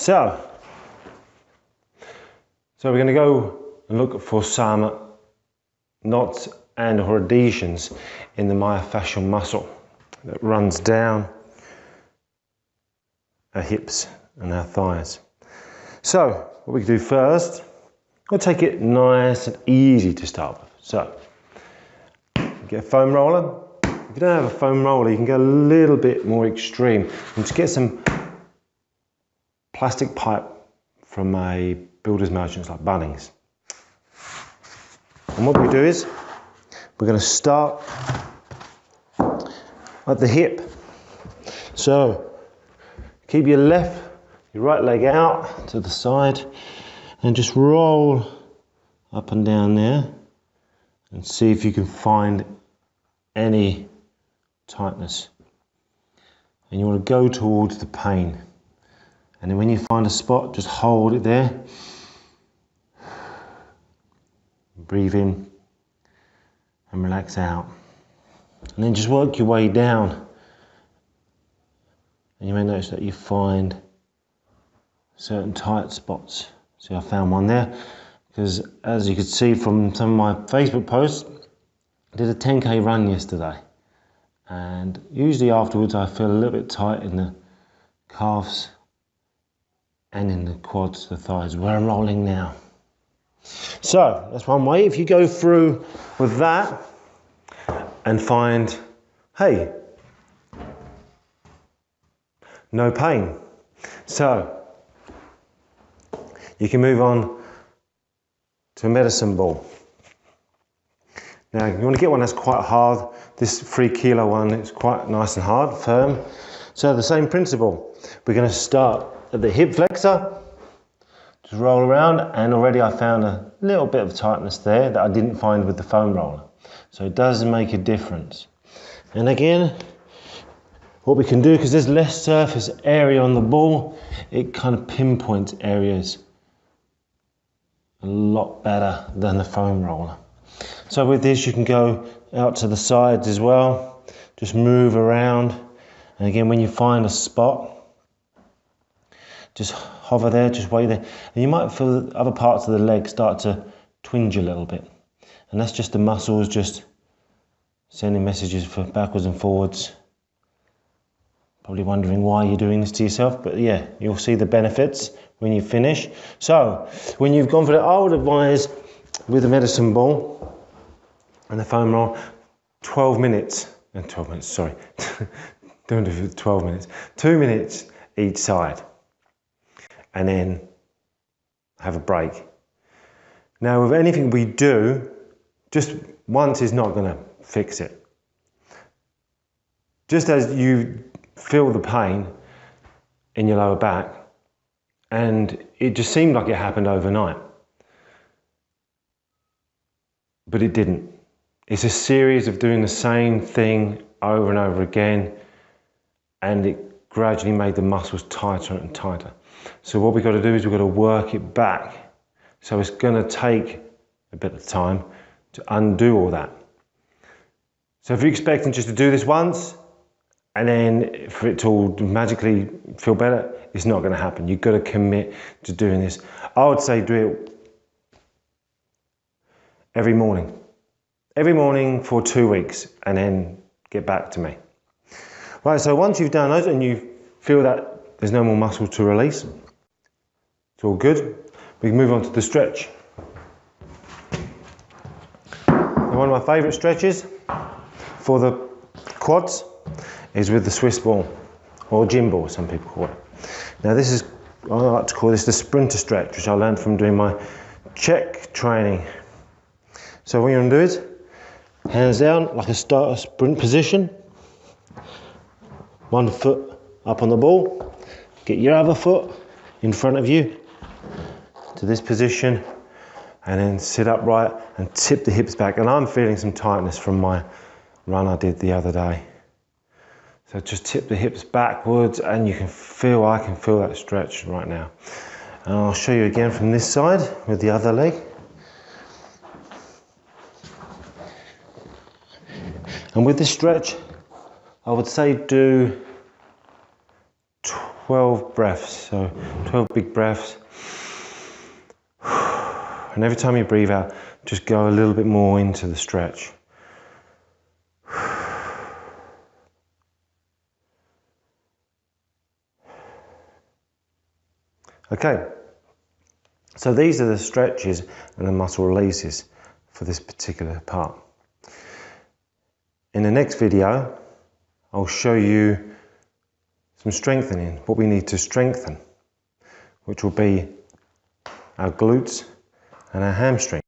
So we're going to go and look for some knots and or adhesions in the myofascial muscle that runs down our hips and our thighs. So what we can do first, we'll take it nice and easy to start with. So get a foam roller. If you don't have a foam roller, you can go a little bit more extreme and just get some plastic pipe from a builder's merchants like Bunnings. And what we do is we're going to start at the hip. So keep your right leg out to the side and just roll up and down there and see if you can find any tightness. And you want to go towards the pain. And then when you find a spot, just hold it there. Breathe in and relax out. And then just work your way down. And you may notice that you find certain tight spots. See, I found one there. Because as you could see from some of my Facebook posts, I did a 10k run yesterday. And usually afterwards I feel a little bit tight in the calves and in the quads, the thighs, where I'm rolling now. So that's one way. If you go through with that and find, hey, no pain. So you can move on to a medicine ball. Now you want to get one that's quite hard. This 3 kilo one is quite nice and hard, firm. So the same principle. We're going to start at the hip flexor, just roll around, and already I found a little bit of tightness there that I didn't find with the foam roller. So it does make a difference. And again, what we can do, because there's less surface area on the ball, it kind of pinpoints areas a lot better than the foam roller. So with this you can go out to the sides as well, just move around, and again when you find a spot, just hover there, just wait there. And you might feel the other parts of the leg start to twinge a little bit. And that's just the muscles just sending messages for backwards and forwards. Probably wondering why you're doing this to yourself, but yeah, you'll see the benefits when you finish. So, when you've gone for that, I would advise with the medicine ball and the foam roll, 12 minutes, sorry, don't do it for 12 minutes, 2 minutes each side. And then have a break. Now with anything we do, just once is not going to fix it. Just as you feel the pain in your lower back, and it just seemed like it happened overnight. But it didn't. It's a series of doing the same thing over and over again, and it gradually made the muscles tighter and tighter. So what we've got to do is we've got to work it back. So it's going to take a bit of time to undo all that. So if you're expecting just to do this once and then for it to all magically feel better, it's not going to happen. You've got to commit to doing this. I would say do it every morning. Every morning for 2 weeks and then get back to me. Right, so once you've done those and you feel that there's no more muscle to release, it's all good. We can move on to the stretch. Now, one of my favourite stretches for the quads is with the Swiss ball, or gym ball, some people call it. Now this is, I like to call this the sprinter stretch, which I learned from doing my Czech training. So what you're going to do is, hands down, like a sprint position, 1 foot up on the ball, get your other foot in front of you to this position, and then sit upright and tip the hips back. And I'm feeling some tightness from my run I did the other day. So just tip the hips backwards, and you can feel, I can feel that stretch right now. And I'll show you again from this side with the other leg. And with this stretch, I would say do 12 breaths, so 12 big breaths. And every time you breathe out, just go a little bit more into the stretch. Okay, so these are the stretches and the muscle releases for this particular part. In the next video, I'll show you some strengthening, what we need to strengthen, which will be our glutes and our hamstring.